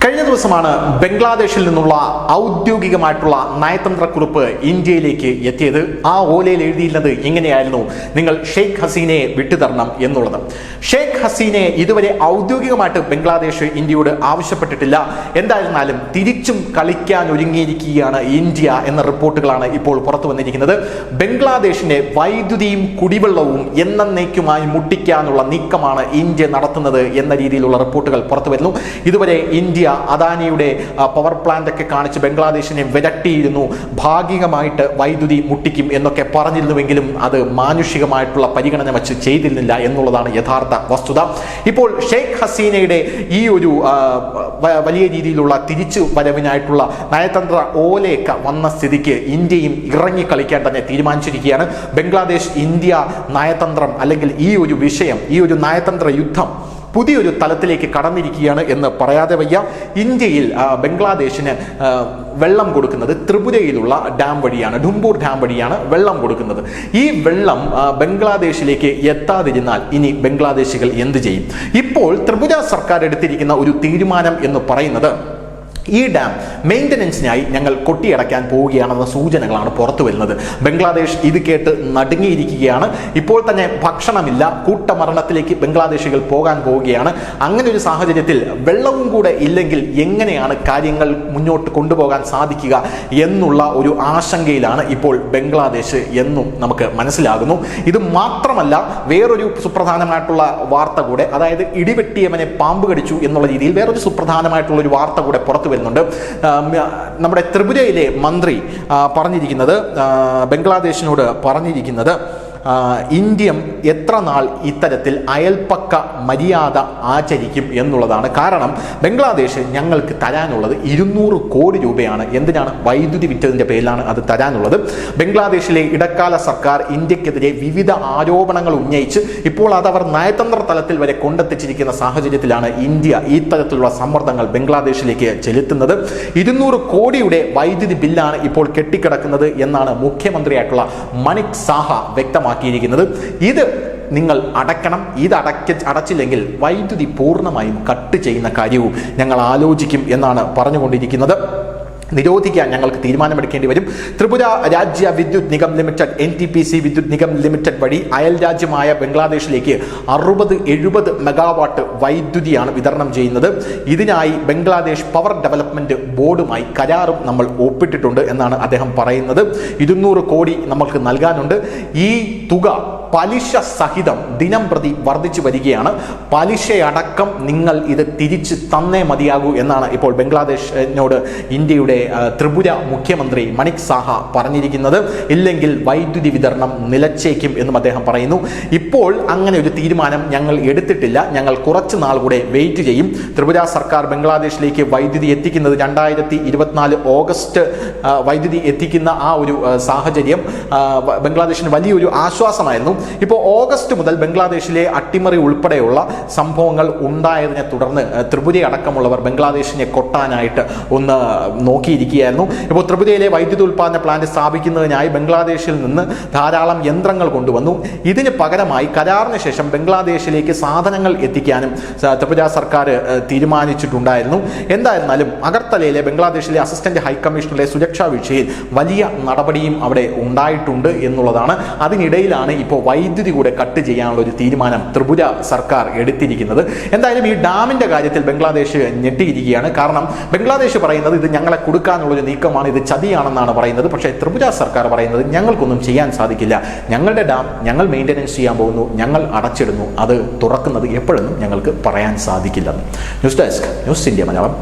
കഴിഞ്ഞ ദിവസമാണ് ബംഗ്ലാദേശിൽ നിന്നുള്ള ഔദ്യോഗികമായിട്ടുള്ള നയതന്ത്രക്കുറിപ്പ് ഇന്ത്യയിലേക്ക് എത്തിയത്. ആ ഓലയിൽ എഴുതിയിരുന്നത് ഇങ്ങനെയായിരുന്നു: നിങ്ങൾ ഷെയ്ഖ് ഹസീനയെ വിട്ടുതരണം എന്നുള്ളത്. ഷെയ്ഖ് ഹസീനയെ ഇതുവരെ ഔദ്യോഗികമായിട്ട് ബംഗ്ലാദേശ് ഇന്ത്യയോട് ആവശ്യപ്പെട്ടിട്ടില്ല. എന്തായിരുന്നാലും തിരിച്ചും കളിക്കാൻ ഒരുങ്ങിയിരിക്കുകയാണ് ഇന്ത്യ എന്ന റിപ്പോർട്ടുകളാണ് ഇപ്പോൾ പുറത്തു വന്നിരിക്കുന്നത്. ബംഗ്ലാദേശിന്റെ വൈദ്യുതിയും കുടിവെള്ളവും എന്നേക്കുമായി മുട്ടിക്കാനുള്ള നീക്കമാണ് ഇന്ത്യ നടത്തുന്നത് എന്ന രീതിയിലുള്ള റിപ്പോർട്ടുകൾ പുറത്തു വരുന്നു. ഇതുവരെ ഇന്ത്യ അദാനിയുടെ പവർ പ്ലാന്റ് ഒക്കെ കാണിച്ച് ബംഗ്ലാദേശിനെ വിരട്ടിയിരുന്നു. ഭാഗികമായിട്ട് വൈദ്യുതി മുട്ടിക്കും എന്നൊക്കെ പറഞ്ഞിരുന്നുവെങ്കിലും അത് മാനുഷികമായിട്ടുള്ള പരിഗണന വെച്ച് ചെയ്തിരുന്നില്ല എന്നുള്ളതാണ് യഥാർത്ഥ വസ്തുത. ഇപ്പോൾ ഷെയ്ഖ് ഹസീനയുടെ ഈ ഒരു വലിയ രീതിയിലുള്ള തിരിച്ചു വരവിനായിട്ടുള്ള നയതന്ത്ര ഓലയൊക്കെ വന്ന സ്ഥിതിക്ക് ഇന്ത്യയും ഇറങ്ങിക്കളിക്കാൻ തന്നെ തീരുമാനിച്ചിരിക്കുകയാണ്. ബംഗ്ലാദേശ് ഇന്ത്യ നയതന്ത്രം അല്ലെങ്കിൽ ഈ ഒരു വിഷയം, ഈ ഒരു നയതന്ത്ര യുദ്ധം പുതിയൊരു തലത്തിലേക്ക് കടന്നിരിക്കുകയാണ് എന്ന് പറയാതെ വയ്യ. ഇന്ത്യയിൽ ബംഗ്ലാദേശിന് വെള്ളം കൊടുക്കുന്നത് ത്രിപുരയിലുള്ള ഡാം വഴിയാണ്, ഢുംബൂർ ഡാം വഴിയാണ് വെള്ളം കൊടുക്കുന്നത്. ഈ വെള്ളം ബംഗ്ലാദേശിലേക്ക് എത്താതിരുന്നാൽ ഇനി ബംഗ്ലാദേശികൾ എന്ത് ചെയ്യും? ഇപ്പോൾ ത്രിപുര സർക്കാർ എടുത്തിരിക്കുന്ന ഒരു തീരുമാനം എന്ന് പറയുന്നത് ഈ ഡാം മെയിൻ്റനൻസിനായി ഞങ്ങൾ കൊട്ടിയടയ്ക്കാൻ പോവുകയാണെന്ന സൂചനകളാണ് പുറത്തു വരുന്നത്. ബംഗ്ലാദേശ് ഇത് കേട്ട് നടുങ്ങിയിരിക്കുകയാണ്. ഇപ്പോൾ തന്നെ ഭക്ഷണമില്ല, കൂട്ടമരണത്തിലേക്ക് ബംഗ്ലാദേശികൾ പോകാൻ പോവുകയാണ്. അങ്ങനെ ഒരു സാഹചര്യത്തിൽ വെള്ളവും കൂടെ ഇല്ലെങ്കിൽ എങ്ങനെയാണ് കാര്യങ്ങൾ മുന്നോട്ട് കൊണ്ടുപോകാൻ സാധിക്കുക എന്നുള്ള ഒരു ആശങ്കയിലാണ് ഇപ്പോൾ ബംഗ്ലാദേശ് എന്നും നമുക്ക് മനസ്സിലാകുന്നു. ഇത് മാത്രമല്ല, വേറൊരു സുപ്രധാനമായിട്ടുള്ള വാർത്ത കൂടെ, അതായത് ഇടിവെട്ടിയവനെ പാമ്പ് കടിച്ചു എന്നുള്ള രീതിയിൽ വേറൊരു സുപ്രധാനമായിട്ടുള്ള ഒരു വാർത്ത കൂടെ പുറത്തു വരുന്നുണ്ട്. നമ്മുടെ ത്രിപുരയിലെ മന്ത്രി പറഞ്ഞിരിക്കുന്നത്, ബംഗ്ലാദേശിനോട് പറഞ്ഞിരിക്കുന്നത്, ഇന്ത്യ എത്ര നാൾ ഇത്തരത്തിൽ അയൽപ്പക്ക മര്യാദ ആചരിക്കും എന്നുള്ളതാണ്. കാരണം ബംഗ്ലാദേശ് ഞങ്ങൾക്ക് തരാനുള്ളത് 200 കോടി രൂപയാണ്. എന്തിനാണ്? വൈദ്യുതി വിറ്റതിൻ്റെ പേരിലാണ് അത് തരാനുള്ളത്. ബംഗ്ലാദേശിലെ ഇടക്കാല സർക്കാർ ഇന്ത്യക്കെതിരെ വിവിധ ആരോപണങ്ങൾ ഉന്നയിച്ച് ഇപ്പോൾ അതവർ നയതന്ത്ര തലത്തിൽ വരെ കൊണ്ടെത്തിച്ചിരിക്കുന്ന സാഹചര്യത്തിലാണ് ഇന്ത്യ ഈ തരത്തിലുള്ള സമ്മർദ്ദങ്ങൾ ബംഗ്ലാദേശിലേക്ക് ചെലുത്തുന്നത്. 200 കോടിയുടെ വൈദ്യുതി ബില്ലാണ് ഇപ്പോൾ കെട്ടിക്കിടക്കുന്നത് എന്നാണ് മുഖ്യമന്ത്രിയായിട്ടുള്ള മണിക് സാഹ വ്യക്തമാക്കിയിരിക്കുന്നത്. ഇത് നിങ്ങൾ അടയ്ക്കണം, ഇത് അടച്ചില്ലെങ്കിൽ വൈദ്യുതി പൂർണ്ണമായും കട്ട് ചെയ്യുന്ന കാര്യവും ഞങ്ങൾ ആലോചിക്കും എന്നാണ് പറഞ്ഞുകൊണ്ടിരിക്കുന്നത്. നിരോധിക്കാൻ ഞങ്ങൾക്ക് തീരുമാനമെടുക്കേണ്ടി വരും. ത്രിപുര രാജ്യ വിദ്യുത് നിഗം ലിമിറ്റഡ് NTPC വിദ്യുത് നിഗം ലിമിറ്റഡ് വഴി അയൽ രാജ്യമായ ബംഗ്ലാദേശിലേക്ക് 60-70 മെഗാവാട്ട് വൈദ്യുതിയാണ് വിതരണം ചെയ്യുന്നത്. ഇതിനായി ബംഗ്ലാദേശ് പവർ ഡെവലപ്മെന്റ് ബോർഡുമായി കരാറും നമ്മൾ ഒപ്പിട്ടിട്ടുണ്ട് എന്നാണ് അദ്ദേഹം പറയുന്നത്. 200 കോടി നമ്മൾക്ക് നൽകാനുണ്ട്. ഈ തുക പലിശ സഹിതം ദിനം പ്രതി വർദ്ധിച്ചു വരികയാണ്. പലിശയടക്കം നിങ്ങൾ ഇത് തിരിച്ച് തന്നേ മതിയാകൂ എന്നാണ് ഇപ്പോൾ ബംഗ്ലാദേശിനോട് ഇന്ത്യയുടെ ത്രിപുര മുഖ്യമന്ത്രി മണിക് സാഹ പറഞ്ഞിരിക്കുന്നത്. ഇല്ലെങ്കിൽ വൈദ്യുതി വിതരണം നിലച്ചേക്കും എന്നും അദ്ദേഹം പറയുന്നു. ഇപ്പോൾ അങ്ങനെ ഒരു തീരുമാനം ഞങ്ങൾ എടുത്തിട്ടില്ല, ഞങ്ങൾ കുറച്ച് നാൾ കൂടെ വെയിറ്റ് ചെയ്യും. ത്രിപുര സർക്കാർ ബംഗ്ലാദേശിലേക്ക് വൈദ്യുതി എത്തിക്കുന്നത് 2024 ഓഗസ്റ്റ് വൈദ്യുതി എത്തിക്കുന്ന ആ ഒരു സാഹചര്യം ബംഗ്ലാദേശിന് വലിയൊരു ആശ്വാസമായിരുന്നു. ഇപ്പോൾ ഓഗസ്റ്റ് മുതൽ ബംഗ്ലാദേശിലെ അട്ടിമറി ഉൾപ്പെടെയുള്ള സംഭവങ്ങൾ ഉണ്ടായതിനെ തുടർന്ന് ത്രിപുര അടക്കമുള്ളവർ ബംഗ്ലാദേശിനെ കൊട്ടാനായിട്ട് ഒന്ന് നോക്കിയിരിക്കുകയായിരുന്നു. ഇപ്പോൾ ത്രിപുരയിലെ വൈദ്യുതി ഉൽപ്പാദന പ്ലാന്റ് സ്ഥാപിക്കുന്നതിനായി ബംഗ്ലാദേശിൽ നിന്ന് ധാരാളം യന്ത്രങ്ങൾ കൊണ്ടുവന്നു. ഇതിന് പകരമായി കരാറിന് ശേഷം ബംഗ്ലാദേശിലേക്ക് സാധനങ്ങൾ എത്തിക്കാനും ത്രിപുര സർക്കാർ തീരുമാനിച്ചിട്ടുണ്ടായിരുന്നു. എന്തായിരുന്നാലും അഗർത്തലയിലെ ബംഗ്ലാദേശിലെ അസിസ്റ്റന്റ് ഹൈക്കമ്മീഷണറുടെ സുരക്ഷാ വീഴ്ചയിൽ വലിയ നടപടിയും അവിടെ ഉണ്ടായിട്ടുണ്ട് എന്നുള്ളതാണ്. അതിനിടയിലാണ് ഇപ്പോൾ വൈദ്യുതി കൂടെ കട്ട് ചെയ്യാനുള്ള ഒരു തീരുമാനം ത്രിപുര സർക്കാർ എടുത്തിരിക്കുന്നത്. എന്തായാലും ഈ ഡാമിന്റെ കാര്യത്തിൽ ബംഗ്ലാദേശ് ഞെട്ടിയിരിക്കുകയാണ്. കാരണം ബംഗ്ലാദേശ് പറയുന്നത് ഇത് ഞങ്ങളെ കൊടുക്കാനുള്ളൊരു നീക്കമാണ്, ഇത് ചതിയാണെന്നാണ് പറയുന്നത്. പക്ഷേ ത്രിപുര സർക്കാർ പറയുന്നത് ഞങ്ങൾക്കൊന്നും ചെയ്യാൻ സാധിക്കില്ല, ഞങ്ങളുടെ ഡാം ഞങ്ങൾ മെയിൻ്റനൻസ് ചെയ്യാൻ പോകുന്നു, ഞങ്ങൾ അടച്ചിടുന്നു, അത് തുറക്കുന്നത് എപ്പോഴൊന്നും ഞങ്ങൾക്ക് പറയാൻ സാധിക്കില്ലെന്ന്. News desk, news India Malayalam.